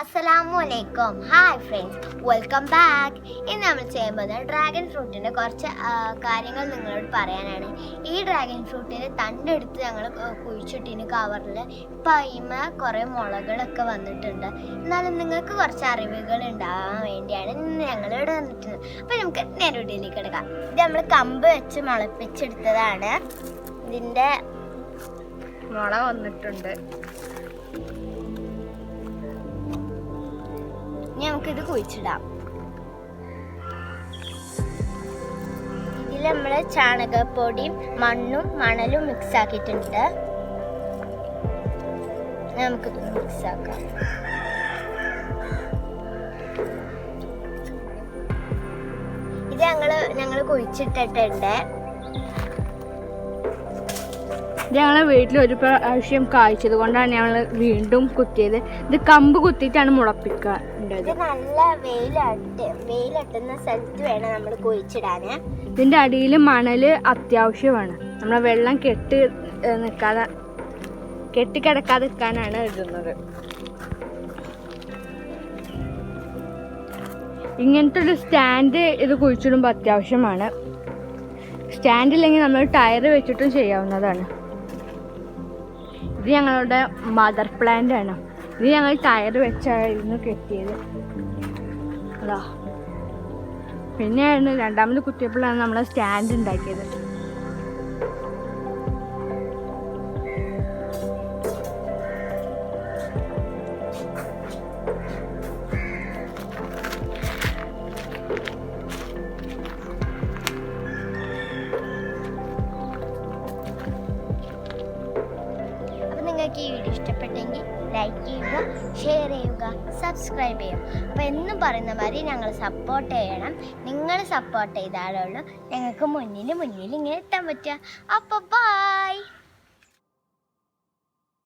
അസ്സലാമലൈക്കും. Hi friends, welcome back. ഇന്ന് നമ്മൾ ചെയ്യാൻ പോകുന്നത് ഡ്രാഗൺ ഫ്രൂട്ടിൻ്റെ കുറച്ച് കാര്യങ്ങൾ നിങ്ങളോട് പറയാനാണ്. ഈ ഡ്രാഗൺ ഫ്രൂട്ടിൻ്റെ തണ്ടെടുത്ത് ഞങ്ങൾ കുഴിച്ചിട്ടിന് കവറിൽ. ഇപ്പം അതിമ കുറേ മുളകളൊക്കെ വന്നിട്ടുണ്ട്. എന്നാലും നിങ്ങൾക്ക് കുറച്ച് അറിവുകൾ ഉണ്ടാകാൻ വേണ്ടിയാണ് ഇന്ന് ഞങ്ങൾ ഇവിടെ വന്നിട്ടുള്ളത്. അപ്പോൾ നമുക്ക് നേരെ വീട്ടിലേക്ക് എടുക്കാം. ഇത് നമ്മൾ കമ്പ് വെച്ച് മുളപ്പിച്ചെടുത്തതാണ്. ഇതിൻ്റെ മുള വന്നിട്ടുണ്ട്. ഇനി നമുക്കിത് കുഴിച്ചിടാം. ഇതിൽ നമ്മൾ ചാണകപ്പൊടിയും മണ്ണും മണലും മിക്സ് ആക്കിയിട്ടുണ്ട്. നമുക്കിത് മിക്സ് ആക്കാം. ഇത് ഞങ്ങൾ കുഴിച്ചിട്ടിട്ടുണ്ട്. ഇത് ഞങ്ങളെ വീട്ടിൽ ഒരു പ്രാവശ്യം കായ്ച്ചത് കൊണ്ടാണ് ഞങ്ങൾ വീണ്ടും കുത്തിയത്. ഇത് കമ്പ് കുത്തിയിട്ടാണ് മുളപ്പിക്കേണ്ടത്. നല്ല വെയിലട്ടുന്ന സ്ഥലത്ത് വേണം നമ്മൾ കുഴിച്ചിടാന്. ഇതിന്റെ അടിയിൽ മണല് അത്യാവശ്യമാണ്. നമ്മളെ വെള്ളം കെട്ടിക്കിടക്കാതെ നിൽക്കാനാണ് ഇടുന്നത്. ഇങ്ങനത്തെ ഒരു സ്റ്റാൻഡ് ഇത് കുഴിച്ചിടുമ്പോൾ അത്യാവശ്യമാണ്. സ്റ്റാൻഡ് ഇല്ലെങ്കിൽ നമ്മൾ ടയർ വെച്ചിട്ടും ചെയ്യാവുന്നതാണ്. ഇത് ഞങ്ങളുടെ മദർ പ്ലാന്റ് ആണ്. ഇത് ഞങ്ങൾ ടയർ വെച്ചായിരുന്നു കെട്ടിയത്. അതാ പിന്നെയാണ് രണ്ടാമത് കുത്തിയപ്പോഴാണ് നമ്മൾ സ്റ്റാൻഡ് ഉണ്ടാക്കിയത്. നിങ്ങൾക്ക് ഈ വീഡിയോ ഇഷ്ടപ്പെട്ടെങ്കിൽ ലൈക്ക് ചെയ്യുക, ഷെയർ ചെയ്യുക, സബ്സ്ക്രൈബ് ചെയ്യുക. അപ്പോൾ എന്നും പറയുന്ന മാതിരി ഞങ്ങൾ സപ്പോർട്ട് ചെയ്യണം. നിങ്ങൾ സപ്പോർട്ട് ചെയ്താലുള്ളൂ ഞങ്ങൾക്ക് മുന്നിൽ ഇങ്ങനെ എത്താൻ പറ്റുക. അപ്പോൾ ബൈ.